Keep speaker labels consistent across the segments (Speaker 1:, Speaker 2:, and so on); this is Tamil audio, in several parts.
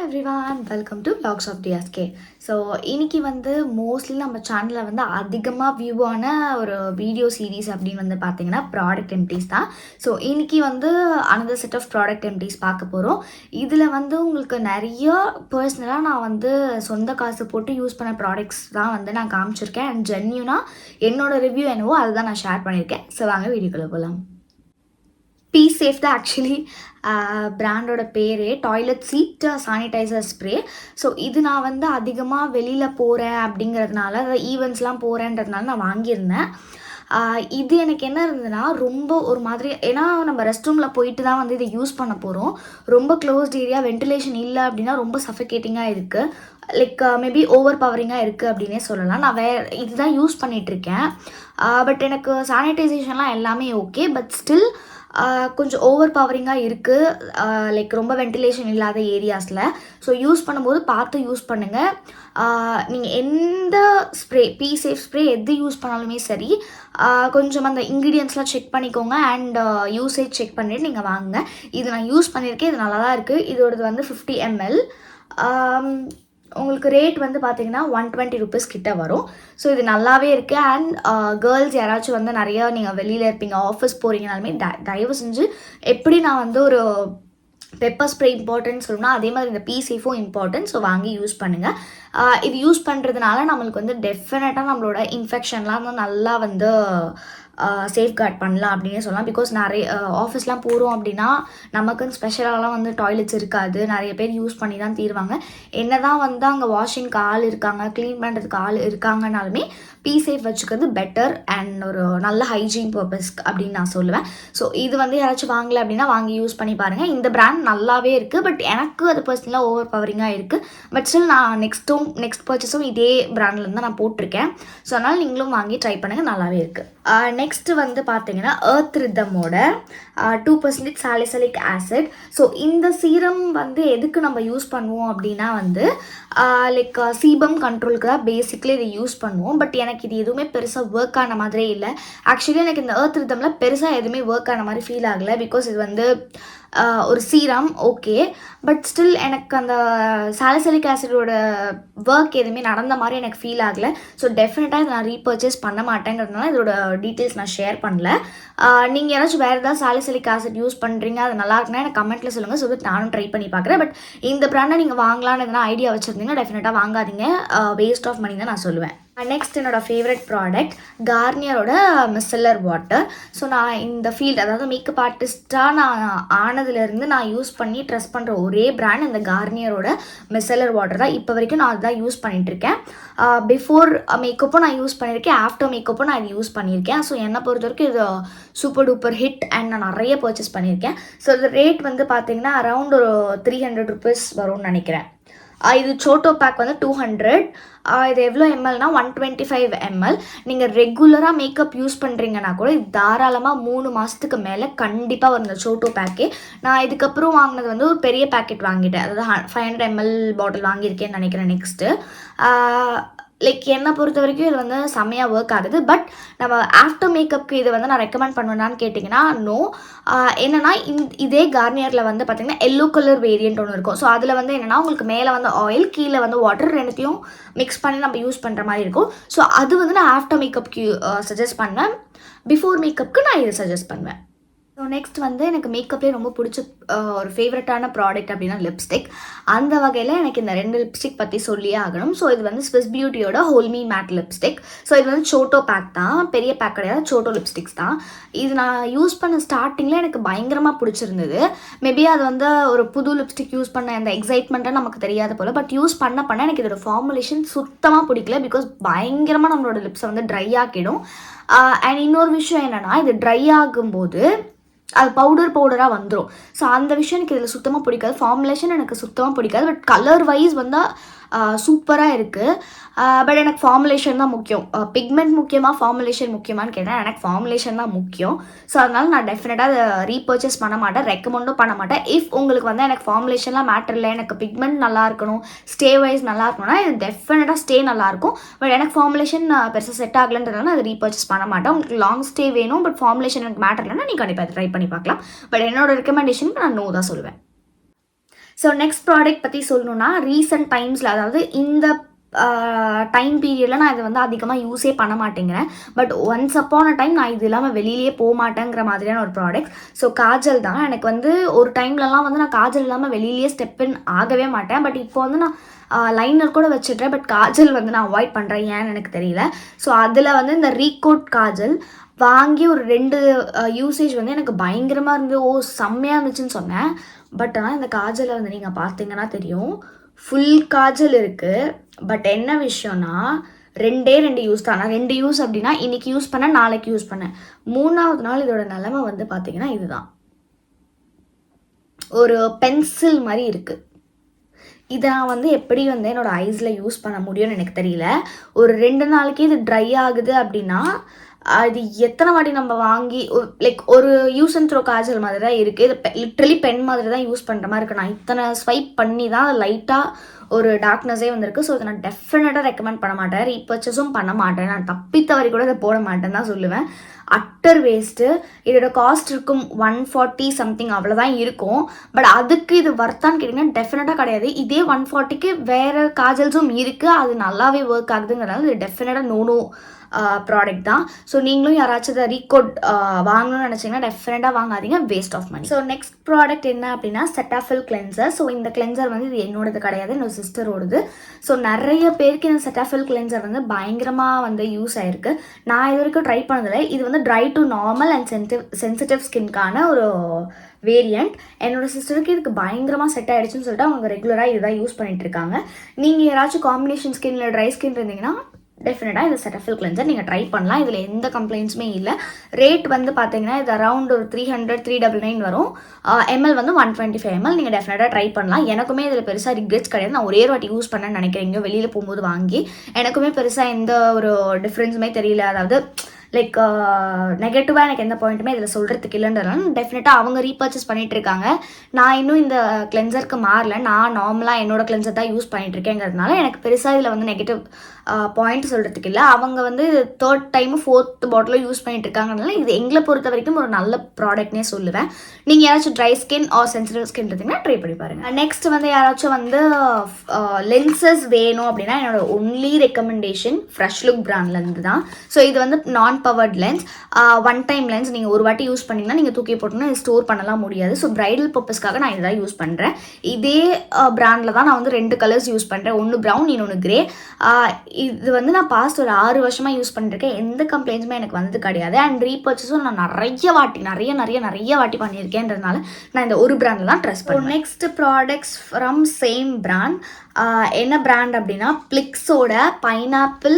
Speaker 1: Everyone welcome to Vlogs of DSK. So இன்றைக்கி மோஸ்ட்லி நம்ம சேனலில் அதிகமாக வியூ ஆன ஒரு வீடியோ சீரீஸ் அப்படின்னு பார்த்தீங்கன்னா ப்ராடக்ட் எம்டிஸ் தான். ஸோ இன்றைக்கி அனதர் செட் ஆஃப் ப்ராடக்ட் எம்டிஸ் பார்க்க போகிறோம். இதில் உங்களுக்கு நிறைய பர்சனலாக நான் சொந்த காசு போட்டு யூஸ் பண்ண ப்ராடக்ட்ஸ் தான் நான் காமிச்சிருக்கேன். அண்ட் ஜென்யூனாக என்னோடய ரிவ்யூ என்னவோ அதை தான் நான் ஷேர் பண்ணியிருக்கேன். ஸோ வாங்க வீடியோக்குள்ளே போகலாம். பீசேஃப் தான் ஆக்சுவலி பிராண்டோட பேர். Toilet seat sanitiser spray. So இது நான் அதிகமாக வெளியில் போகிறேன் அப்படிங்கிறதுனால, ஈவெண்ட்ஸ்லாம் போகிறேன்றதுனால நான் வாங்கியிருந்தேன். இது எனக்கு என்ன இருந்ததுன்னா, ரொம்ப ஒரு மாதிரி, ஏன்னா நம்ம ரெஸ்ட் ரூமில் போயிட்டு தான் இதை யூஸ் பண்ண போகிறோம். ரொம்ப க்ளோஸ்ட் ஏரியா, வென்டிலேஷன் இல்லை அப்படின்னா ரொம்ப சஃபகேட்டிங்காக இருக்குது. லைக் மேபி ஓவர் பவரிங்காக இருக்குது அப்படின்னே சொல்லலாம். நான் இதுதான் யூஸ் பண்ணிகிட்ருக்கேன். பட் எனக்கு சானிடைசேஷன்லாம் எல்லாமே ஓகே. பட் ஸ்டில் கொஞ்சம் ஓவர் பவரிங்காக இருக்குது. லைக் ரொம்ப வென்டிலேஷன் இல்லாத ஏரியாஸில். ஸோ யூஸ் பண்ணும்போது பார்த்து யூஸ் பண்ணுங்கள். நீங்கள் எந்த ஸ்ப்ரே, பீசேஃப் ஸ்ப்ரே எது யூஸ் பண்ணாலுமே சரி, கொஞ்சம் அந்த இன்க்ரீடியன்ட்ஸ்லாம் செக் பண்ணிக்கோங்க. அண்ட் யூசேஜ் செக் பண்ணிவிட்டு நீங்கள் வாங்குங்க. இது நான் யூஸ் பண்ணியிருக்கேன். இது நல்லா தான் இருக்குது. இதோடது 50 ml. உங்களுக்கு ரேட் பார்த்தீங்கன்னா 120 rupees கிட்ட வரும். ஸோ இது நல்லாவே இருக்குது. அண்ட் கேர்ள்ஸ் யாராச்சும் நிறையா நீங்கள் வெளியில் இருப்பீங்க, ஆஃபீஸ் போகிறீங்கனாலுமே தயவு செஞ்சு, எப்படி நான் ஒரு பெப்பர் ஸ்ப்ரே இம்பார்ட்டன்ட் சொல்லணும்னா அதே மாதிரி இந்த பீசேஃபும் இம்பார்ட்டன்ட். ஸோ வாங்கி யூஸ் பண்ணுங்கள். இது யூஸ் பண்ணுறதுனால நம்மளுக்கு டெஃபினட்டாக நம்மளோட இன்ஃபெக்ஷன்லாம் நல்லா சேஃப்கார்ட் பண்ணலாம் அப்படின்னே சொல்லலாம். பிகாஸ் நிறைய ஆஃபீஸ்லாம் போகிறோம் அப்படின்னா நமக்குன்னு ஸ்பெஷலாலாம் டாய்லெட்ஸ் இருக்காது. நிறைய பேர் யூஸ் பண்ணி தான் தீருவாங்க. என்ன தான் அங்கே வாஷிங்க்கு ஆள் இருக்காங்க, க்ளீன் பண்ணுறதுக்கு ஆள் இருக்காங்கனாலுமே பீசேஃப் வச்சுக்கிறது பெட்டர் அண்ட் ஒரு நல்ல ஹைஜீன் பர்பஸ் அப்படின்னு நான் சொல்லுவேன். ஸோ இது யாராச்சும் வாங்கலை அப்படின்னா வாங்கி யூஸ் பண்ணி பாருங்கள். இந்த பிராண்ட் நல்லாவே இருக்குது. பட் எனக்கு அது பர்சனலாக ஓவர் பவரிங்காக இருக்குது. பட் ஸ்டில் நான் நெக்ஸ்ட் பர்ச்சேஸும் இதே பிராண்ட்லேருந்து தான் நான் போட்டிருக்கேன். ஸோ அதனால் நீங்களும் வாங்கி ட்ரை பண்ணுங்கள். நல்லாவே இருக்குது. நெக்ஸ்ட்டு பார்த்தீங்கன்னா எர்த் ரிதமோட 2% சாலிசிலிக் ஆசிட். ஸோ இந்த சீரம் எதுக்கு நம்ம யூஸ் பண்ணுவோம் அப்படின்னா லைக் சீபம் கண்ட்ரோலுக்கு தான் பேசிக்லி இதை யூஸ் பண்ணுவோம். பட் எனக்கு இது எதுவுமே பெருசாக ஒர்க் ஆன மாதிரியே இல்லை. ஆக்சுவலி எனக்கு இந்த எர்த் ரிதமில் பெருசாக எதுவுமே ஒர்க் ஆன மாதிரி ஃபீல் ஆகலை. பிகாஸ் இது ஒரு சீரம் ஓகே. பட் ஸ்டில் எனக்கு அந்த சாலிசிலிக் ஆசிடோட ஒர்க் எதுவுமே நடந்த மாதிரி எனக்கு ஃபீல் ஆகலை. ஸோ டெஃபினட்டாக இதை நான் ரீபர்ச்சேஸ் பண்ண மாட்டேங்கிறதுனால இதோட டீட்டெயில்ஸ் நான் ஷேர் பண்ணல. நீங்கள் யாராச்சும் வேறு ஏதாவது சாலிசிலிக் ஆசிட் யூஸ் பண்ணுறீங்க, அது நல்லா இருக்குன்னா எனக்கு கமெண்ட்டில் சொல்லுங்கள். ஸோ நானும் ட்ரை பண்ணி பார்க்குறேன். பட் இந்த பிராண்டை நீங்கள் வாங்கலான்னு எதனா ஐடியா வச்சுருந்தீங்கன்னா டெஃபினட்டாக வாங்காதீங்க. வேஸ்ட் ஆஃப் மணி தான் நான் சொல்லுவேன். நெக்ஸ்ட் என்னோட ஃபேவரட் ப்ராடக்ட் கார்னியரோட மிசெல்லர் வாட்டர். ஸோ நான் இந்த ஃபீல்டு, அதாவது மேக்கப் ஆர்டிஸ்ட்டாக நான் ஆனதுலேருந்து நான் யூஸ் பண்ணி ட்ரெஸ் பண்ணுற ஒரே பிராண்ட் இந்த கார்னியரோட மிசெல்லர் வாட்டர் தான். இப்போ வரைக்கும் நான் அதுதான் யூஸ் பண்ணிகிட்ருக்கேன். பிஃபோர் மேக்கப்பும் நான் யூஸ் பண்ணியிருக்கேன், ஆஃப்டர் மேக்கப்பும் நான் இது யூஸ் பண்ணியிருக்கேன். ஸோ என்னை பொறுத்த வரைக்கும் இது சூப்பர் டூப்பர் ஹிட் அண்ட் நான் நிறைய பர்ச்சேஸ் பண்ணியிருக்கேன். ஸோ இது ரேட் பார்த்தீங்கன்னா அரவுண்ட் ஒரு 300 rupees வரும்னு நினைக்கிறேன். இது சோட்டோ பேக் 200. இது எவ்வளோ எம்எல்னா 125 ml. நீங்கள் ரெகுலராக மேக்கப் யூஸ் பண்ணுறீங்கன்னா கூட இது தாராளமாக 3 மாதத்துக்கு மேலே கண்டிப்பாக வரும் இந்த சோட்டோ பேக்கே. நான் இதுக்கப்புறம் வாங்கினது ஒரு பெரிய பேக்கெட் வாங்கிட்டேன். அதாவது 500 ml பாட்டில் வாங்கியிருக்கேன்னு நினைக்கிறேன். நெக்ஸ்ட்டு லைக் என்னை பொறுத்த வரைக்கும் இது செம்மையாக ஒர்க் ஆகுது. பட் நம்ம ஆஃப்டர் மேக்கப்புக்கு இதை நான் ரெக்கமெண்ட் பண்ணுவேன்னான்னு கேட்டிங்கன்னா நோ. என்னென்னா இதே கார்னியரில் பார்த்திங்கன்னா எல்லோ கலர் வேரியண்ட் ஒன்று இருக்கும். ஸோ அதில் என்னென்னா உங்களுக்கு மேலே ஆயில், கீழே வாட்டர், ரெண்டுத்தையும் மிக்ஸ் பண்ணி நம்ம யூஸ் பண்ணுற மாதிரி இருக்கும். ஸோ அது நான் ஆஃப்டர் மேக்கப்புக்கு சஜஸ்ட் பண்ணுவேன். பிஃபோர் மேக்கப்புக்கு நான் இதை சஜஸ்ட் பண்ணுவேன். ஸோ நெக்ஸ்ட் எனக்கு மேக்கப்லேயே ரொம்ப பிடிச்ச ஒரு ஃபேவரட்டான ப்ராடக்ட் அப்படின்னா லிப்ஸ்டிக். அந்த வகையில் எனக்கு இந்த 2 லிப்ஸ்டிக் பற்றி சொல்லியே ஆகணும். ஸோ இது ஸ்விஸ் பியூட்டியோட ஹோல்மி மேட் லிப்ஸ்டிக். ஸோ இது சோட்டோ பேக் தான், பெரிய பேக் கிடையாது, சோட்டோ லிப்ஸ்டிக்ஸ் தான். இது நான் யூஸ் பண்ண ஸ்டார்டிங்கில் எனக்கு பயங்கரமாக பிடிச்சிருந்தது. மேபி அது ஒரு புது லிப்ஸ்டிக் யூஸ் பண்ண அந்த எக்ஸைட்மெண்ட்டாக நமக்கு தெரியாத போல். பட் யூஸ் பண்ண எனக்கு இதோட ஃபார்முலேஷன் சுத்தமாக பிடிக்கல. பிகாஸ் பயங்கரமாக நம்மளோட லிப்ஸை ட்ரை ஆக்கிடும். அண்ட் இன்னொரு விஷயம் என்னென்னா, இது ட்ரை ஆகும்போது அது பவுடராக வந்துடும். ஸோ அந்த விஷயம் எனக்கு இதில் சுத்தமாக பிடிக்காது. ஃபார்முலேஷன் எனக்கு சுத்தமாக பிடிக்காது. பட் கலர் வைஸ் சூப்பராக இருக்குது. பட் எனக்கு ஃபார்முலேஷன் தான் முக்கியம். பிக்மெண்ட் முக்கியமாக ஃபார்முலேஷன் முக்கியமானு கேட்டேன். எனக்கு ஃபார்முலேஷன் தான் முக்கியம். ஸோ அதனால் நான் டெஃபினட்டாக அதை ரீபர்ச்சேஸ் பண்ண மாட்டேன், ரெக்கமெண்டும் பண்ண மாட்டேன். இஃப் உங்களுக்கு எனக்கு ஃபார்முலேஷன்லாம் மேட்டர் இல்லை, எனக்கு பிக்மெண்ட் நல்லா இருக்கணும், ஸ்டே வைஸ் நல்லா இருக்கணும்னா இது டெஃபினட்டாக ஸ்டே நல்லாயிருக்கும். பட் எனக்கு ஃபார்முலேஷன் பெருசாக செட் ஆகலைன்றதுனால அதை ரீபர்ச்சேஸ் பண்ண மாட்டேன். உங்களுக்கு லாங் ஸ்டே வேணும், பட் ஃபார்முலேஷன் எனக்கு மேட்டர் இல்லைன்னா நீ கண்டிப்பாக ட்ரை பண்ணி பார்க்கலாம். பட் என்னோட ரெக்கமெண்டேஷனுக்கு நான் நோ தான் சொல்லுவேன். ஸோ நெக்ஸ்ட் ப்ராடக்ட் பற்றி சொல்லணுன்னா ரீசெண்ட் டைம்ஸில், அதாவது இந்த டைம் பீரியடில் நான் இதை வந்து அதிகமாக யூஸே பண்ண மாட்டேங்கிறேன். But once upon a time நான் இது இல்லாமல் வெளியிலே போக மாட்டேங்கிற மாதிரியான ஒரு ப்ராடக்ட். ஸோ காஜல் தான். எனக்கு வந்து ஒரு டைம்லலாம் வந்து நான் காஜல் இல்லாமல் வெளியிலேயே ஸ்டெப் இன் ஆகவே மாட்டேன். பட் இப்போ வந்து நான் லைனர் கூட வச்சுட்றேன். பட் காஜல் வந்து நான் அவாய்ட் பண்ணுறேன், ஏன்னு எனக்கு தெரியல. ஸோ அதில் வந்து இந்த ரீகோட் காஜல் வாங்கி ஒரு 2 யூசேஜ் வந்து எனக்கு பயங்கரமாக இருந்து செம்மையாக இருந்துச்சுன்னு சொன்னேன். பட் ஆனால் இந்த காஜலை வந்து நீங்கள் பார்த்தீங்கன்னா தெரியும், ஃபுல் காஜல் இருக்குது. பட் என்ன விஷயம்னா 2 யூஸ் தான். நான் 2 யூஸ் அப்படின்னா இன்றைக்கி யூஸ் பண்ணேன், நாளைக்கு யூஸ் பண்ணேன். 3ஆவது நாள் இதோட நிலைமை வந்து பார்த்தீங்கன்னா இதுதான், ஒரு பென்சில் மாதிரி இருக்குது. இதை நான் வந்து எப்படி வந்து என்னோடய ஐஸில் யூஸ் பண்ண முடியும்னு எனக்கு தெரியல. ஒரு 2 நாளைக்கு இது ட்ரை ஆகுது அப்படின்னா அது எத்தனை வாட்டி நம்ம வாங்கி லைக் ஒரு யூஸ் அண்ட் த்ரோ காஜல் மாதிரி தான் இருக்குது. இது லிட்ரலி பென் மாதிரி தான் யூஸ் பண்ணுற மாதிரி இருக்குது. நான் இத்தனை ஸ்வைப் பண்ணி தான் லைட்டாக ஒரு டார்க்னஸே வந்திருக்கு. ஸோ இதை நான் டெஃபினட்டாக ரெக்கமெண்ட் பண்ண மாட்டேன், ரீபர்ச்சஸும் பண்ண மாட்டேன். நான் தப்பித்தவரை கூட இதை போட மாட்டேன்னு தான் சொல்லுவேன். Utter waste. இதோட காஸ்ட் இருக்கும் 140 சம்திங், அவ்வளோதான் இருக்கும். பட் அதுக்கு இது வர்த்தான்னு கேட்டிங்கன்னா டெஃபினட்டாக கிடையாது. இதே 140க்கு வேறு காஜல்ஸும் இருக்குது, அது நல்லாவே ஒர்க் ஆகுதுங்கிறனால இது டெஃபினட்டாக நோ ப்ராடக்ட் தான். ஸோ நீங்களும் யாராச்சும் இதை ரீகோட் வாங்கணும்னு நினச்சிங்கன்னா டெஃபினட்டாக வாங்காதீங்க, waste of money. So next product என்ன அப்படின்னா செட்டாஃபில் கிளென்சர். ஸோ இந்த கிளென்சர் வந்து இது என்னோடது கிடையாது, என்னோட சிஸ்டரோடது. ஸோ நிறைய பேருக்கு இந்த செட்டாஃபில் கிளென்சர் வந்து பயங்கரமாக வந்து யூஸ் ஆகிருக்கு. நான் இது வரைக்கும் ட்ரை பண்ணதில்லை. இது வந்து dry to normal and sensitive ஸ்கின்கான ஒரு வேரியண்ட். என்னோடய சிஸ்டருக்கு இதுக்கு பயங்கரமாக செட் ஆகிடுச்சுன்னு சொல்லிட்டு அவங்க ரெகுலராக இதுதான் யூஸ் பண்ணிகிட்டு இருக்காங்க. நீங்கள் யாராச்சும் காம்பினேஷன் ஸ்கின் இல்லை ட்ரை ஸ்கின் இருந்தீங்கன்னா டெஃபினட்டாக இந்த செட்டாஃபில் கிளென்சர் நீங்கள் ட்ரை பண்ணலாம். இதில் எந்த கம்ப்ளைண்ட்ஸுமே இல்லை. ரேட் வந்து பார்த்தீங்கன்னா இது அரௌண்ட் ஒரு 399 வரும். எம்எல் வந்து 125 ml. நீங்கள் டெஃபினட்டாக ட்ரை பண்ணலாம். எனக்குமே இதில் பெருசாக ரிக்ரெட்ஸ் கிடையாது. நான் ஒரே வாட்டி யூஸ் பண்ணேன்னு நினைக்கிறீங்க வெளியில் போகும்போது வாங்கி. எனக்குமே பெருசாக எந்த ஒரு டிஃப்ரென்ஸுமே தெரியல. அதாவது லைக் நெகட்டிவாக எனக்கு எந்த பாயிண்ட்டுமே இதில் சொல்கிறதுக்கு இல்லைன்றதுனால டெஃபினட்டாக அவங்க ரீபர்ச்சேஸ் பண்ணிகிட்டு இருக்காங்க. நான் இன்னும் இந்த கிளென்சருக்கு மாறல. நான் நார்மலாக என்னோடய கிளென்சர் தான் யூஸ் பண்ணிகிட்டு இருக்கேங்கிறதுனால எனக்கு பெருசாக இதில் வந்து நெகட்டிவ் பாயிண்ட் சொல்கிறதுக்கு இல்லை. அவங்க வந்து 3rd டைம் 4th பாட்டிலும் யூஸ் பண்ணிட்டு இருக்காங்கனால இது எங்களை பொறுத்த வரைக்கும் ஒரு நல்ல ப்ராடக்ட்னே சொல்லுவேன். நீங்கள் யாராச்சும் dry skin R sensitive skin இருந்தீங்கன்னா ட்ரை பண்ணி பாருங்கள். நெக்ஸ்ட் வந்து யாராச்சும் வந்து லென்சஸ் வேணும் அப்படின்னா என்னோட ஒன்லி ரெக்கமெண்டேஷன் ஃப்ரெஷ் லுக் பிராண்ட்லேருந்து தான். ஸோ இது வந்து நான் powered lens, one time lens. நீங்கள் ஒரு வாட்டி யூஸ் பண்ணிங்கன்னா நீங்கள் தூக்கி போட்டோன்னா ஸ்டோர் பண்ணலாம் முடியாது. ஸோ பிரைடல் பர்பஸ்க்காக நான் இதான் யூஸ் பண்ணுறேன். இதே பிராண்டில் தான் நான் வந்து 2 கலர்ஸ் யூஸ் பண்ணுறேன், ஒன்று ப்ரௌன் இன்னொன்று கிரே. இது வந்து நான் பாஸ்ட் ஒரு 6 வருஷமாக யூஸ் பண்ணிருக்கேன். எந்த கம்ப்ளைண்ட்ஸுமே எனக்கு வந்தது கிடையாது. அண்ட் ரீபர்ச்சஸும் நான் நிறைய வாட்டி பண்ணியிருக்கேன்றதுனால நான் இந்த ஒரு பிராண்டில் தான் ட்ரெஸ் பண்ணுவேன். Next products from same brand. என்ன பிராண்ட் அப்படின்னா பிளிக்ஸோட pineapple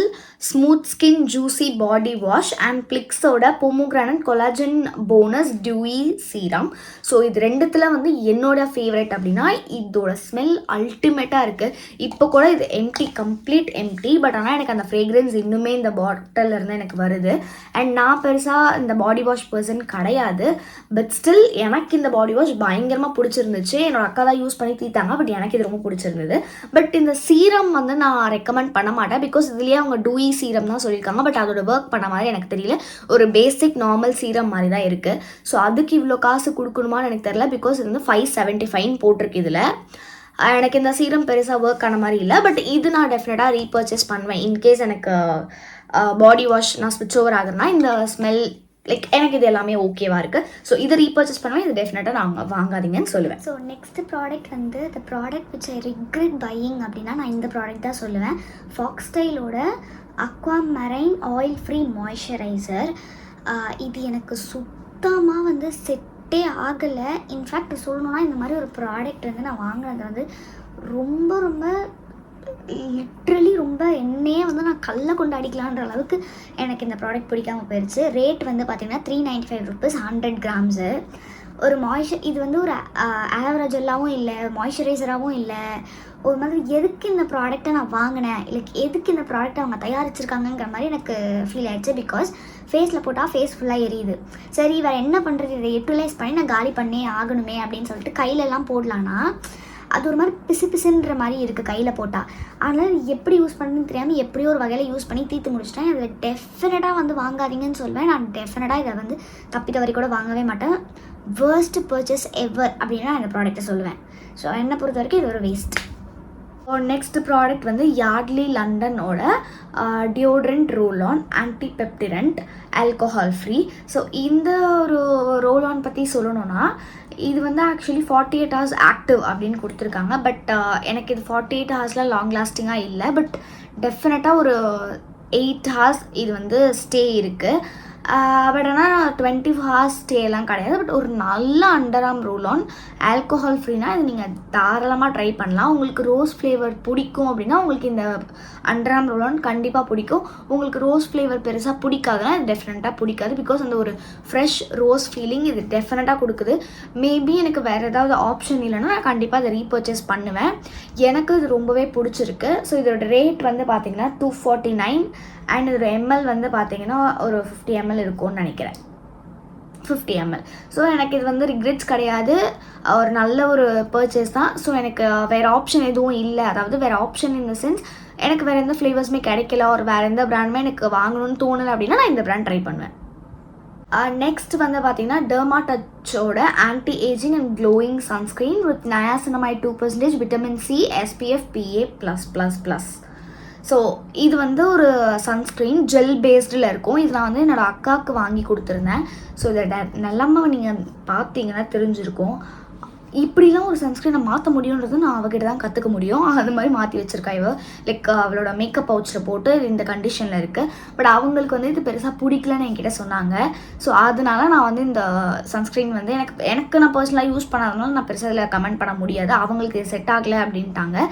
Speaker 1: smooth skin juicy body wash and பிளிக்ஸோட pomegranate collagen bonus dewy serum. So இது ரெண்டுத்தில் வந்து என்னோட ஃபேவரட் அப்படின்னா இதோட ஸ்மெல் அல்டிமேட்டாக இருக்குது. இப்போ கூட இது கம்ப்ளீட் எம்டி. பட் ஆனால் எனக்கு அந்த ஃப்ரேக்ரன்ஸ் இன்னுமே இந்த பாட்டில் இருந்து எனக்கு வருது. அண்ட் நான் பெருசாக இந்த பாடி வாஷ் பர்சன் கிடையாது. பட் ஸ்டில் எனக்கு இந்த பாடி வாஷ் பயங்கரமாக பிடிச்சிருந்துச்சு. என்னோட அக்கா தான் யூஸ் பண்ணி தீத்தாங்க. பட் எனக்கு இது ரொம்ப பிடிச்சிருந்தது. பட் இந்த சீரம் வந்து நான் ரெக்கமெண்ட் பண்ண மாட்டேன். பிகாஸ் இதுலேயே அவங்க டூயி சீரம் தான் சொல்லியிருக்காங்க. பட் அதோட ஒர்க் பண்ண மாதிரி எனக்கு தெரியல. ஒரு பேசிக் நார்மல் சீரம் மாதிரி தான் இருக்குது. ஸோ அதுக்கு இவ்வளோ காசு கொடுக்கணுமான்னு எனக்கு தெரியல. பிகாஸ் இது வந்து 575 போட்டிருக்கு. இதில் எனக்கு இந்த சீரம் பெருசாக ஒர்க் ஆன மாதிரி இல்லை. பட் இது நான் டெஃபினட்டாக ரீபர்ச்சேஸ் பண்ணுவேன். இன்கேஸ் எனக்கு பாடி வாஷ் நான் ஸ்விட்ச் ஓவர் ஆகுறேன்னா இந்த ஸ்மெல் லைக் எனக்கு இது எல்லாமே ஓகேவாக இருக்குது. ஸோ இதை ரீபர்ச்சேஸ் பண்ணுவேன். இது டெஃபினட்டாக நான் வாங்காதீங்கன்னு சொல்லுவேன். ஸோ நெக்ஸ்ட் ப்ராடக்ட் வந்து the product which I regret buying அப்படின்னா நான் இந்த ப்ராடக்ட் தான் சொல்லுவேன். ஃபாக்ஸ்டைலோட aqua marine oil free moisturiser. இது எனக்கு சுத்தமாக வந்து செட்டே ஆகலை. இன்ஃபேக்ட் சொல்லணுன்னா இந்த மாதிரி ஒரு ப்ராடக்ட் வந்து நான் வாங்கினது வந்து ரொம்ப லிட்ரலி ரொம்ப என்னையே வந்து நான் கல்லை கொண்டு அடிக்கலான்ற அளவுக்கு எனக்கு இந்த ப்ராடக்ட் பிடிக்காமல் போயிடுச்சு. ரேட் வந்து பார்த்திங்கன்னா 395 rupees 100 grams. ஒரு இது வந்து ஒரு ஆவரேஜெல்லாகவும் இல்லை, மாய்ஸ்சரைசராகவும் இல்லை. ஒரு மாதிரி எதுக்கு இந்த ப்ராடக்டை நான் வாங்கினேன், லைக் எதுக்கு இந்த ப்ராடக்டை அவங்க தயாரிச்சிருக்காங்கங்கிற மாதிரி எனக்கு ஃபீல் ஆகிடுச்சு. பிகாஸ் ஃபேஸில் போட்டால் ஃபேஸ் ஃபுல்லாக எரியுது. சரி வேறு என்ன பண்ணுறது, இதை யூட்டிலைஸ் பண்ணி நான் காலி பண்ணே ஆகணுமே அப்படின்னு சொல்லிட்டு கையிலெல்லாம் போடலான்னா அது ஒரு மாதிரி பிசுன்ற மாதிரி இருக்குது கையில் போட்டால். அதனால் எப்படி யூஸ் பண்ணணும்னு தெரியாமல் எப்படியோ ஒரு வகையில் யூஸ் பண்ணி தீர்த்து முடிச்சிட்டேன். அதை டெஃபினட்டாக வந்து வாங்காதீங்கன்னு சொல்வேன். நான் டெஃபினட்டாக இதை வந்து தப்பித்த வரை கூட வாங்கவே மாட்டேன். வேர்ஸ்ட் பர்ச்சேஸ் எவர் அப்படின்னா இந்த ப்ராடக்ட்டை சொல்லுவேன். ஸோ என்னை பொறுத்த வரைக்கும் இது ஒரு வேஸ்ட். நெக்ஸ்ட் ப்ராடக்ட் வந்து யார்ட்லி லண்டனோட deodorant roll on antiperspirant alcohol free. So இந்த ஒரு ரோல் ஆன் பற்றி சொல்லணும்னா இது வந்து ஆக்சுவலி 48 hours ஆக்டிவ் அப்படின்னு கொடுத்துருக்காங்க. பட் எனக்கு இது 48 hours லாங் லாஸ்டிங்காக இல்லை. பட் டெஃபினட்டாக ஒரு 8 hours இது வந்து ஸ்டே இருக்குது. பட் ஆனால் 24 hours ஸ்டேலாம் கிடையாது. பட் ஒரு நல்ல under arm roll on alcohol ஃப்ரீனா இது நீங்கள் தாராளமாக ட்ரை பண்ணலாம். உங்களுக்கு ரோஸ் ஃப்ளேவர் பிடிக்கும் அப்படின்னா உங்களுக்கு இந்த அண்டர் ஆர்ம் ரோல் ஆன் கண்டிப்பாக பிடிக்கும். உங்களுக்கு ரோஸ் ஃப்ளேவர் பெருசாக பிடிக்காதுன்னா இது டெஃபினட்டாக பிடிக்காது. பிகாஸ் அந்த ஒரு ஃப்ரெஷ் ரோஸ் ஃபீலிங் இது டெஃபினட்டாக கொடுக்குது. மேபி எனக்கு வேறு ஏதாவது ஆப்ஷன் இல்லைன்னா நான் கண்டிப்பாக அதை ரீபர்ச்சேஸ் பண்ணுவேன். எனக்கு இது ரொம்பவே பிடிச்சிருக்கு. ஸோ இதோட ரேட் வந்து பார்த்திங்கன்னா 249 அண்ட் இதோட எம்எல் வந்து பார்த்திங்கன்னா ஒரு 50 ml இருக்கும்னு நினைக்கிறேன். 50 ml. ஸோ எனக்கு இது வந்து ரிக்ரெட்ஸ் கிடையாது. ஒரு நல்ல ஒரு பர்ச்சேஸ் தான். ஸோ எனக்கு வேறு ஆப்ஷன் எதுவும் இல்லை. அதாவது வேறு ஆப்ஷன் இன் த சென்ஸ் எனக்கு வேறு எந்த ஃப்ளேவர்ஸுமே கிடைக்கல, ஒரு வேறு எந்த பிராண்டுமே எனக்கு வாங்கணும்னு தோணலை அப்படின்னா நான் இந்த பிராண்ட் ட்ரை பண்ணுவேன். நெக்ஸ்ட் வந்து பார்த்தீங்கன்னா டெர்மா டச்சோட anti aging and glowing sunscreen with niacinamide 2% vitamin C SPF PA+++. So இது வந்து ஒரு சன்ஸ்க்ரீன் ஜெல் பேஸ்டில் இருக்கும். இது நான் வந்து என்னோடய அக்காவுக்கு வாங்கி கொடுத்துருந்தேன். ஸோ இதை நிலமை நீங்கள் பார்த்தீங்கன்னா தெரிஞ்சிருக்கும். இப்படிலாம் ஒரு சன்ஸ்க்ரீனை மாற்ற முடியுன்றது நான் அவகிட்ட தான் கற்றுக்க முடியும். அது மாதிரி மாற்றி வச்சுருக்கா இவ. லைக் அவளோட மேக்கப் பவுச்சில் போட்டு இந்த கண்டிஷனில் இருக்குது. பட் அவங்களுக்கு வந்து இது பெருசாக பிடிக்கலன்னு என்கிட்ட சொன்னாங்க. ஸோ அதனால நான் வந்து இந்த சன்ஸ்க்ரீன் வந்து எனக்கு நான் பர்சனலாக யூஸ் பண்ணாதனால நான் பெருசாக இதில் கமெண்ட் பண்ண முடியாது. அவங்களுக்கு இது செட் ஆகலை அப்படின்ட்டாங்க.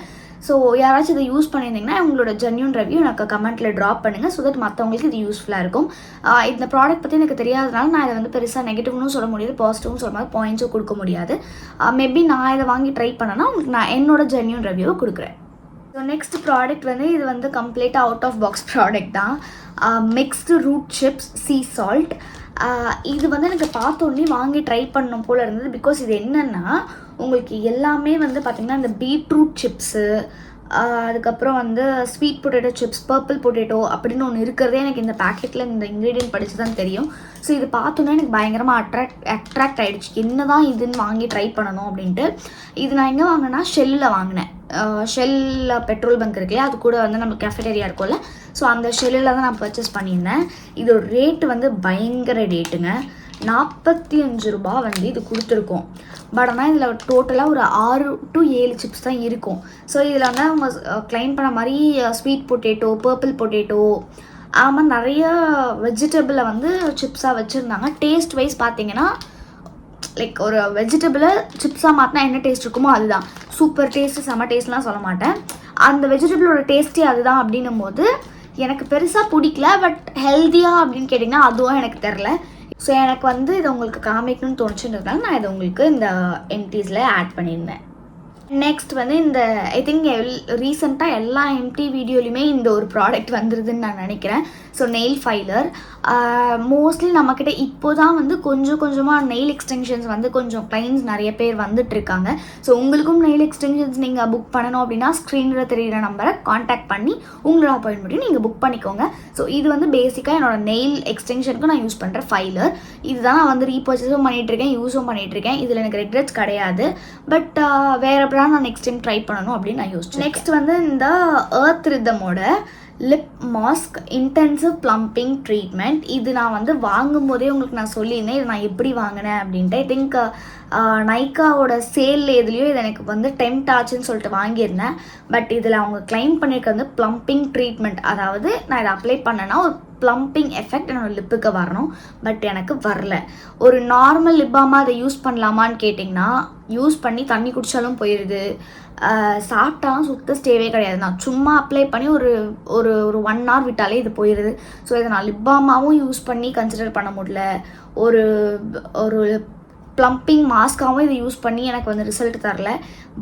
Speaker 1: ஸோ யாராச்சும் இதை யூஸ் பண்ணியிருந்தீங்கன்னா உங்களோட ஜென்யூன் ரிவ்யூ எனக்கு கமெண்ட்டில் ட்ராப் பண்ணுங்கள். ஸோ தட் மற்றவங்களுக்கு இது யூஸ்ஃபுல்லாக இருக்கும். இந்த ப்ராடக்ட் பற்றி எனக்கு தெரியாதனால நான் இதை வந்து பெருசாக நெகட்டிவ்னு சொல்ல முடியாது, பாசிட்டிவ்னு சொல்ல மாதிரி பாயிண்ட்ஸும் கொடுக்க முடியாது. மேபி நான் இதை வாங்கி ட்ரை பண்ணேன்னா உங்களுக்கு நான் என்னோட ஜென்யூன் ரிவ்யூவை கொடுக்குறேன். ஸோ நெக்ஸ்ட் ப்ராடக்ட் வந்து இது வந்து கம்ப்ளீட்டாக அவுட் ஆஃப் பாக்ஸ் ப்ராடக்ட் தான். Mixed root chips sea salt. இது வந்து எனக்கு பார்த்தோன்னே வாங்கி ட்ரை பண்ணணும் போல் இருந்தது. பிகாஸ் இது என்னென்னா உங்களுக்கு எல்லாமே வந்து பார்த்திங்கன்னா இந்த பீட்ரூட் சிப்ஸு, அதுக்கப்புறம் வந்து sweet potato chips, purple potato அப்படின்னு ஒன்று இருக்கிறதே எனக்கு இந்த பேக்கெட்டில் இந்த இன்க்ரீடியன்ட் படித்து தான் தெரியும். ஸோ இது பார்த்தோன்னே எனக்கு பயங்கரமாக அட்ராக்ட் ஆகிடுச்சு. என்ன தான் இதுன்னு வாங்கி ட்ரை பண்ணணும் அப்படின்ட்டு. இது நான் எங்கே வாங்கினேன்னா ஷெல்லில் வாங்கினேன். ஷெல்லில் பெட்ரோல் பங்க் இருக்குல்லையா, அது கூட வந்து நம்ம கேஃபேட்டேரியா இருக்கும்ல, ஸோ அந்த ஷெல்லில் தான் நான் பர்ச்சேஸ் பண்ணியிருந்தேன். இதோட ரேட்டு வந்து பயங்கர ரேட்டுங்க. 45 ரூபா வந்து இது கொடுத்துருக்கோம். பட் ஆனால் இதில் டோட்டலாக ஒரு 6 to 7 சிப்ஸ் தான் இருக்கும். ஸோ இதில் வந்து அவங்க கிளைம் பண்ண மாதிரி ஸ்வீட் பொட்டேட்டோ, பர்பிள் பொட்டேட்டோ, ஆமாம் நிறைய வெஜிடபிளை வந்து சிப்ஸாக வச்சுருந்தாங்க. டேஸ்ட் வைஸ் பார்த்தீங்கன்னா லைக் ஒரு வெஜிடபிளை சிப்ஸாக மாற்றினா என்ன டேஸ்ட் இருக்குமோ அதுதான். சூப்பர் டேஸ்ட்டு, செம்ம டேஸ்ட்லாம் சொல்ல மாட்டேன். அந்த வெஜிடபிளோட டேஸ்ட்டே அதுதான் அப்படின்னும் போது எனக்கு பெருசாக பிடிக்கல. பட் ஹெல்த்தியாக அப்படின்னு கேட்டிங்கன்னா அதுவும் எனக்கு தெரில. ஸோ எனக்கு வந்து இதை உங்களுக்கு காமிக்கணும்னு தோணுச்சுன்றதுனால நான் இதை உங்களுக்கு இந்த எம்டிஸில் ஆட் பண்ணியிருந்தேன். நெக்ஸ்ட் வந்து இந்த ஐ திங்க் ரீசெண்டாக எல்லா எம்டி வீடியோலையுமே இந்த ஒரு ப்ராடக்ட் வந்துடுதுன்னு நான் நினைக்கிறேன். So nail filer. மோஸ்ட்லி நம்மக்கிட்ட இப்போ தான் வந்து கொஞ்சம் கொஞ்சமாக நெயில் எக்ஸ்டென்ஷன்ஸ் வந்து கொஞ்சம் கிளைண்ட்ஸ் நிறைய பேர் வந்துட்டுருக்காங்க. ஸோ உங்களுக்கும் நெயில் எக்ஸ்டென்ஷன்ஸ் நீங்கள் புக் பண்ணணும் அப்படின்னா ஸ்க்ரீனில் தெரிகிற நம்பரை காண்டாக்ட் பண்ணி உங்களோட அப்பாயின்மெண்ட்டையும் நீங்கள் புக் பண்ணிக்கோங்க. ஸோ இது வந்து பேசிக்காக என்னோடய நெயில் எக்ஸ்டென்ஷனுக்கு நான் யூஸ் பண்ணுற ஃபைலர். இதுதான் நான் வந்து ரீபர்ச்சேஸும் பண்ணிகிட்ருக்கேன், யூஸும் பண்ணிகிட்ருக்கேன். இதில் எனக்கு ரெக்ரெட்ஸ் கிடையாது. பட் வேறு பிராண்ட் நான் நெக்ஸ்ட் டைம் ட்ரை பண்ணணும் அப்படின்னு நான் யோசிச்சேன். நெக்ஸ்ட் வந்து இந்த எர்த் ரிதமோட lip mask intensive plumping treatment. இது நான் வந்து வாங்கும்போதே உங்களுக்கு நான் சொல்லியிருந்தேன் இது நான் எப்படி வாங்கினேன் அப்படின்ட்டு. ஐ திங்க் நைக்காவோட சேலில் எதுலேயோ இது எனக்கு வந்து டெம்ட் ஆச்சுன்னு சொல்லிட்டு வாங்கியிருந்தேன். பட் இதில் அவங்க கிளைம் பண்ணியிருக்க வந்து ப்ளம்பிங் ட்ரீட்மெண்ட். அதாவது நான் இதை அப்ளை பண்ணேன்னா ஒரு ப்ளம்பிங் எஃபெக்ட் என்னோடய லிப்புக்கு வரணும். பட் எனக்கு வரல. ஒரு நார்மல் லிப்பாமல் அதை யூஸ் பண்ணலாமான்னு கேட்டிங்கன்னா யூஸ் பண்ணி தண்ணி குடித்தாலும் போயிடுது, சாப்பிட்டாலும் சுத்த ஸ்டேவே கிடையாது. நான் சும்மா அப்ளை பண்ணி ஒரு ஒரு ஒரு 1 hour விட்டாலே இது போயிடுது. ஸோ இதை நான் லிப்பாமாவும் யூஸ் பண்ணி கன்சிடர் பண்ண முடியல, ஒரு ஒரு ப்ளம்பிங் மாஸ்க்காகவும் இதை யூஸ் பண்ணி எனக்கு வந்து ரிசல்ட் தரல.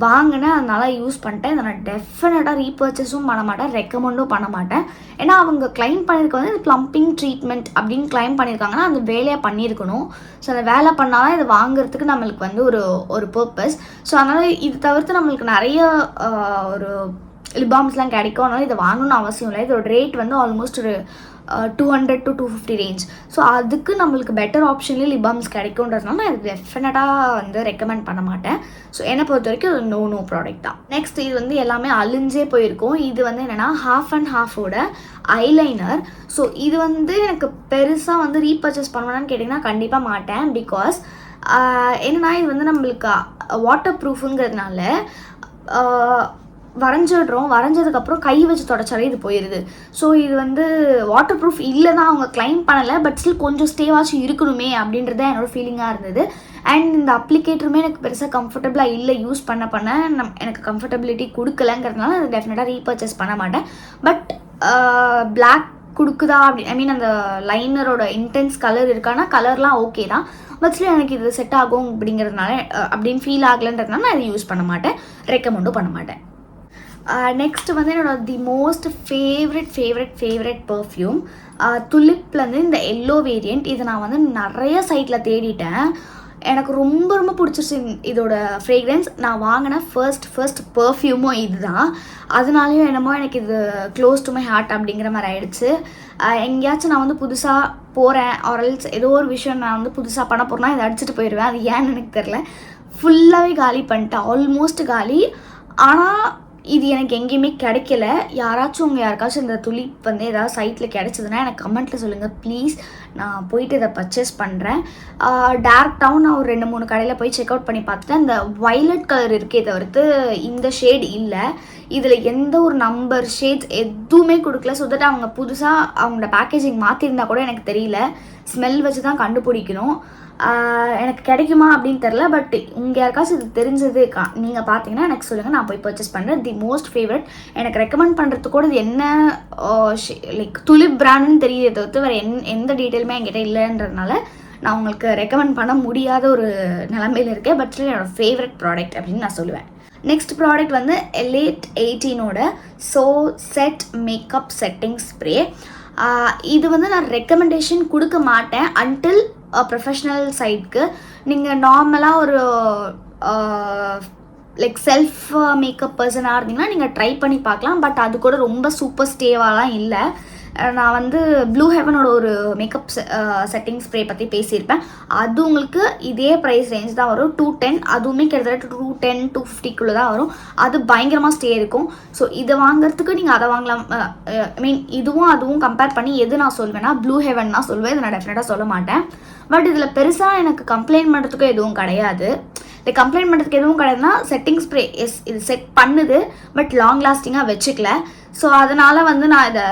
Speaker 1: வாங்கினேன், அதனால் யூஸ் பண்ணிட்டேன். இதை நான் டெஃபினட்டாக ரீபர்ச்சேஸும் பண்ண மாட்டேன், ரெக்கமெண்டும் பண்ண மாட்டேன். ஏன்னா அவங்க கிளைம் பண்ணியிருக்க வந்து இது ப்ளம்பிங் ட்ரீட்மெண்ட் அப்படின்னு கிளைம் பண்ணியிருக்காங்கன்னா அந்த வேலையை பண்ணியிருக்கணும். ஸோ அந்த வேலை பண்ணால் இதை வாங்குறதுக்கு நம்மளுக்கு வந்து ஒரு பர்பஸ். ஸோ அதனால் இது தவிர்த்து நம்மளுக்கு நிறைய ஒரு லிபாம்ஸ்லாம் கிடைக்கும். அதனால் இதை வாங்கணும்னு அவசியம் இல்லை. இதோட ரேட் வந்து ஆல்மோஸ்ட் ஒரு 200 to 250 ரேஞ்ச். ஸோ அதுக்கு நம்மளுக்கு பெட்டர் ஆப்ஷன்லேயே லிப் பாம்ஸ் கிடைக்குன்றதுனால நான் இது டெஃபினட்டாக வந்து ரெக்கமெண்ட் பண்ண மாட்டேன். ஸோ என்னை பொறுத்த வரைக்கும் அது நோ ப்ராடக்ட் தான். நெக்ஸ்ட் இது வந்து எல்லாமே அழிஞ்சே போயிருக்கும். இது வந்து என்னென்னா ஹாஃப் அண்ட் ஹாஃபோட ஐலைனர். ஸோ இது வந்து எனக்கு பெருசாக வந்து ரீபர்ச்சேஸ் பண்ணுவேன்னு கேட்டிங்கன்னா கண்டிப்பாக மாட்டேன். பிகாஸ் என்னென்னா இது வந்து நம்மளுக்கு வாட்டர் ப்ரூஃபுங்கிறதுனால வரைஞ்சதுக்கப்புறம் கை வச்சு தொடச்சாலே இது போயிடுது. ஸோ இது வந்து வாட்டர் ப்ரூஃப் இல்லை தான் அவங்க கிளைம் பண்ணலை, பட் ஸ்டில் கொஞ்சம் ஸ்டேவாச்சும் இருக்கணுமே அப்படின்றது தான் என்னோடய ஃபீலிங்காக இருந்தது. அண்ட் இந்த அப்ளிகேட்டருமே எனக்கு பெருசாக கம்ஃபர்டபுளாக இல்லை, யூஸ் பண்ண எனக்கு கம்ஃபர்டபிலிட்டி கொடுக்கலங்கிறதுனால அதை டெஃபினட்டாக ரீபர்ச்சேஸ் பண்ண மாட்டேன். பட் பிளாக் கொடுக்குதா அப்படி ஐ மீன் அந்த லைனரோட இன்டென்ஸ் கலர் இருக்கான்னா கலர்லாம் ஓகே தான், பட் ஸ்டில் எனக்கு இது செட் ஆகும் அப்படிங்கிறதுனால அப்படின்னு ஃபீல் ஆகலைன்றதுனால நான் இதை யூஸ் பண்ண மாட்டேன், ரெக்கமெண்டும் பண்ண மாட்டேன். நெக்ஸ்ட் வந்து என்னோட தி மோஸ்ட் ஃபேவரட் பர்ஃப்யூம் துலிப்லேருந்து இந்த எல்லோ வேரியண்ட். இதை நான் வந்து நிறைய சைட்டில் தேடிட்டேன், எனக்கு ரொம்ப பிடிச்சிருச்சு இதோட ஃப்ரேக்ரன்ஸ். நான் வாங்கின ஃபர்ஸ்ட் பர்ஃப்யூமும் இது தான். அதனாலேயும் என்னமோ எனக்கு இது க்ளோஸ் டு மை ஹார்ட் அப்படிங்கிற மாதிரி ஆயிடுச்சு. எங்கேயாச்சும் நான் வந்து புதுசாக போகிறேன் ஆர்எல்ஸ் ஏதோ ஒரு விஷயம் நான் வந்து புதுசாக பண்ண போகிறேன்னா இதை அடிச்சுட்டு போயிடுவேன். அது ஏன்னு எனக்கு தெரில, ஃபுல்லாகவே காலி பண்ணிட்டேன், ஆல்மோஸ்ட் காலி. ஆனால் இது எனக்கு எங்கேயுமே கிடைக்கல. யாருக்காச்சும் இந்த துலிப் வந்து ஏதாவது சைட்டில் கிடைச்சதுன்னா எனக்கு கமெண்ட்டில் சொல்லுங்கள் ப்ளீஸ், நான் போயிட்டு இதை பர்ச்சேஸ் பண்ணுறேன். டேரெக்டாகவும் நான் ஒரு 2-3 கடையில் போய் செக் அவுட் பண்ணி பார்த்துட்டேன். இந்த வைலட் கலர் இருக்கே தவிர்த்து இந்த ஷேட் இல்லை, இதில் எந்த ஒரு நம்பர் ஷேட்ஸ் எதுவுமே கொடுக்கல. ஸோ தட் அவங்க புதுசாக அவங்களோட பேக்கேஜிங் மாற்றிருந்தா கூட எனக்கு தெரியல, ஸ்மெல் வச்சு தான் கண்டுபிடிக்கணும். எனக்கு கிடைக்குமா அப்படின்னு தெரில, பட் இங்கே யாருக்காச்சும் இது தெரிஞ்சது நீங்கள் பார்த்தீங்கன்னா எனக்கு சொல்லுங்கள், நான் போய் பர்ச்சேஸ் பண்ணுறேன். தி மோஸ்ட் ஃபேவரட் எனக்கு ரெக்கமெண்ட் பண்ணுறதுக்கு கூட இது என்ன லைக் துலிப் பிராண்டுன்னு தெரியுதே தவிர்த்து வேறு எந்த டீட்டெயிலுமே என்கிட்ட இல்லைன்றதுனால நான் உங்களுக்கு ரெக்கமெண்ட் பண்ண முடியாத ஒரு நிலமையில் இருக்கேன். பட் என்னோடய ஃபேவரட் ப்ராடக்ட் அப்படின்னு நான் சொல்லுவேன். நெக்ஸ்ட் ப்ராடக்ட் வந்து எலைட் 18ஓட so set makeup setting spray. இது வந்து நான் ரெக்கமெண்டேஷன் கொடுக்க மாட்டேன் அன்டில் ப்ரொஃபஷ்னல் சைட்க்கு. நீங்கள் நார்மலாக ஒரு லைக் செல்ஃப் மேக்கப் பர்சனாக இருந்தீங்கன்னா நீங்கள் ட்ரை பண்ணி பார்க்கலாம். பட் அது கூட ரொம்ப சூப்பர் ஸ்டேவாலாம் இல்லை. நான் வந்து ப்ளூ ஹெவனோட ஒரு மேக்கப் செட்டிங் ஸ்ப்ரே பற்றி பேசியிருப்பேன், அது உங்களுக்கு இதே ப்ரைஸ் ரேஞ்ச் தான் வரும், 210. அதுவுமே கிட்டத்தட்ட 210-250 தான் வரும். அது பயங்கரமாக ஸ்டே இருக்கும். ஸோ இதை வாங்குறதுக்கு நீங்கள் அதை வாங்கலாம். ஐ மீன் அதுவும் கம்பேர் பண்ணி எது நான் சொல்வேன்னா ப்ளூ ஹெவன் தான் சொல்வேன், இதை நான் டெஃபினட்டாக சொல்ல மாட்டேன். பட் இதில் பெருசாக எனக்கு கம்ப்ளைண்ட் பண்ணுறதுக்கும் எதுவும் கிடையாது. இந்த கம்ப்ளைண்ட் பண்ணுறதுக்கு எதுவும் கிடையாதுன்னா செட்டிங் ஸ்ப்ரே இது செட் பண்ணுது, பட் லாங் லாஸ்டிங்காக வச்சுக்கல. ஸோ அதனால் வந்து நான் இதை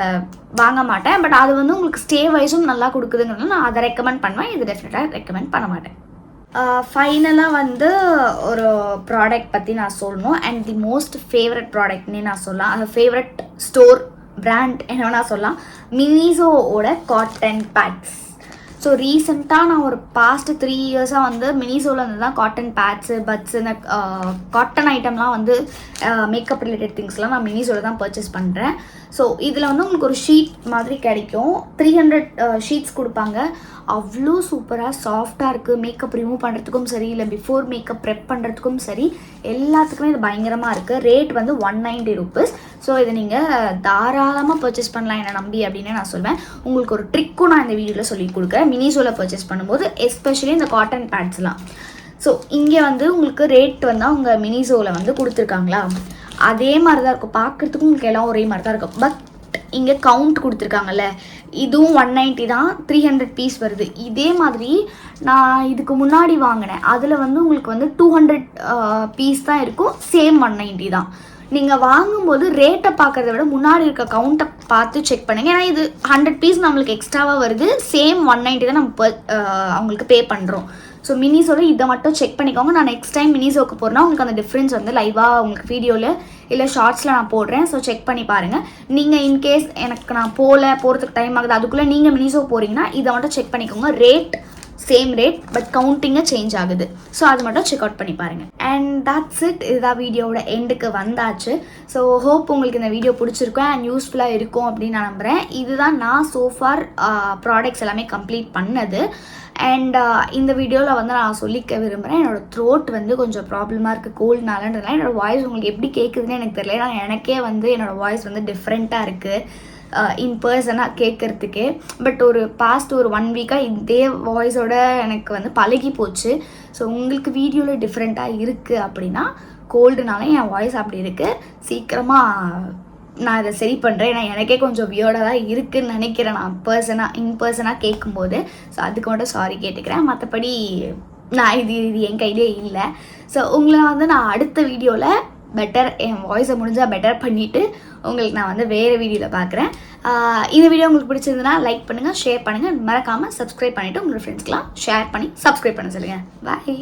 Speaker 1: வாங்க மாட்டேன். பட் அது வந்து உங்களுக்கு ஸ்டே வைஸும் நல்லா கொடுக்குதுங்கிறதுனால நான் அதை ரெக்கமெண்ட் பண்ணுவேன், இது டெஃபினட்டாக ரெக்கமெண்ட் பண்ண மாட்டேன். ஃபைனலாக வந்து ஒரு ப்ராடக்ட் பற்றி நான் சொல்லணும். அண்ட் தி மோஸ்ட் ஃபேவரட் ப்ராடக்ட்னே நான் சொல்லலாம், அது ஃபேவரட் ஸ்டோர் பிராண்ட் என்ன வேணால் சொல்லலாம், மினிசோவோட காட்டன் பேட்ஸ். ஸோ ரீசெண்டாக நான் ஒரு பாஸ்ட் 3 இயர்ஸாக வந்து மினிசோவில் இருந்து தான் காட்டன் பேட்ஸு பட்ஸு இந்த காட்டன் ஐட்டம்லாம் வந்து மேக்கப் ரிலேட்டட் திங்ஸ்லாம் நான் மினிசோவில் தான் பர்ச்சேஸ் பண்ணுறேன். ஸோ இதில் வந்து உங்களுக்கு ஒரு ஷீட் மாதிரி கிடைக்கும், 300 ஷீட்ஸ் கொடுப்பாங்க. அவ்வளோ சூப்பராக சாஃப்டாக இருக்குது. மேக்கப் ரிமூவ் பண்ணுறதுக்கும் சரி, இல்லை பிஃபோர் மேக்கப் ப்ரெப் பண்ணுறதுக்கும் சரி, எல்லாத்துக்குமே இது பயங்கரமாக இருக்குது. ரேட் வந்து 190 ருபீஸ். ஸோ இதை நீங்கள் தாராளமாக பர்ச்சேஸ் பண்ணலாம் என்னை நம்பி அப்படின்னு நான் சொல்வேன். உங்களுக்கு ஒரு ட்ரிக்கும் நான் இந்த வீடியோவில் சொல்லி கொடுக்குறேன் மினிசோவில் பர்ச்சேஸ் பண்ணும்போது, எஸ்பெஷலி இந்த காட்டன் பேட்ஸ்லாம். ஸோ இங்கே வந்து உங்களுக்கு ரேட் வந்து அவங்க மினிசோவில் வந்து கொடுத்துருக்காங்களா, அதே மாதிரி தான் இருக்கும். பார்க்குறதுக்கும் உங்களுக்கு எல்லாம் ஒரே மாதிரி தான் இருக்கும். பட் இங்கே கவுண்ட் கொடுத்துருக்காங்கல்ல, இதுவும் 190 தான், 300 பீஸ் வருது. இதே மாதிரி நான் இதுக்கு முன்னாடி வாங்கினேன், அதில் வந்து உங்களுக்கு வந்து 200 பீஸ் தான் இருக்கும், சேம் 190 தான். நீங்கள் வாங்கும்போது ரேட்டை பார்க்குறத விட முன்னாடி இருக்க கவுண்ட்டை பார்த்து செக் பண்ணுங்கள். ஏன்னா இது 100 பீஸ் நம்மளுக்கு எக்ஸ்ட்ராவாக வருது, சேம் 190 தான் நம்ம அவங்களுக்கு பே பண்ணுறோம். ஸோ மினிசோட இதை மட்டும் செக் பண்ணிக்கோங்க. நான் நெக்ஸ்ட் டைம் மினிசோக்கு போகிறேன்னா உங்களுக்கு அந்த டிஃப்ரென்ஸ் வந்து லைவாக உங்களுக்கு வீடியோவில் இல்லை ஷார்ட்ஸில் நான் போடுறேன். ஸோ செக் பண்ணி பாருங்கள். நீங்கள் இன்கேஸ் எனக்கு நான் போகிறதுக்கு டைம் ஆகுது, அதுக்குள்ளே நீங்கள் மினிசோ போகிறீங்கன்னா இதை மட்டும் செக் பண்ணிக்கோங்க. ரேட் சேம் ரேட், பட் கவுண்டிங்காக சேஞ்ச் ஆகுது. ஸோ அது மட்டும் செக் அவுட் பண்ணி பாருங்கள். And that's it. இதுதான் வீடியோவோட எண்டுக்கு வந்தாச்சு. ஸோ ஹோப் உங்களுக்கு இந்த வீடியோ பிடிச்சிருக்கும் அண்ட் யூஸ்ஃபுல்லாக இருக்கும் அப்படின்னு நான் நம்புகிறேன். இதுதான் நான் சோஃபார் ப்ராடக்ட்ஸ் எல்லாமே கம்ப்ளீட் பண்ணது. அண்ட் இந்த வீடியோவில் வந்து நான் சொல்லிக்க விரும்புகிறேன், என்னோடய த்ரோட் வந்து கொஞ்சம் ப்ராப்ளமாக இருக்குது கோல்டுனாலன்றதுனால. என்னோடய வாய்ஸ் உங்களுக்கு எப்படி கேட்குதுன்னு எனக்கு தெரியல. ஏன்னா எனக்கே வந்து என்னோடய வாய்ஸ் வந்து டிஃப்ரெண்ட்டாக இருக்குது இன் பர்சனாக கேட்குறதுக்கே. பட் ஒரு பாஸ்ட் ஒரு 1 வீக்காக இதே வாய்ஸோட எனக்கு வந்து பழகி போச்சு. ஸோ உங்களுக்கு வீடியோவில் டிஃப்ரெண்ட்டாக இருக்குது அப்படின்னா கோல்டுனால என் வாய்ஸ் அப்படி இருக்குது. சீக்கிரமாக நான் இதை சரி பண்ணுறேன். ஏன்னா எனக்கே கொஞ்சம் வியர்டாக தான் இருக்குதுன்னு நினைக்கிறேன் நான் இன் பர்சனாக கேட்கும்போது. ஸோ அதுக்கு மட்டும் சாரி கேட்டுக்கிறேன். மற்றபடி நான் இது என் கையிலே இல்லை. ஸோ உங்களை வந்து நான் அடுத்த வீடியோவில் பெட்டர் என் வாய்ஸை முடிஞ்சால் பெட்டர் பண்ணிவிட்டு உங்களுக்கு நான் வந்து வேறு வீடியோவில் பார்க்குறேன். இந்த வீடியோ உங்களுக்கு பிடிச்சிருந்ததுன்னா லைக் பண்ணுங்கள், ஷேர் பண்ணுங்கள், மறக்காமல் சப்ஸ்கிரைப் பண்ணிவிட்டு உங்களோட ஃப்ரெண்ட்ஸ்க்கெலாம் ஷேர் பண்ணி சப்ஸ்கிரைப் பண்ண சொல்லுங்கள். பாய்.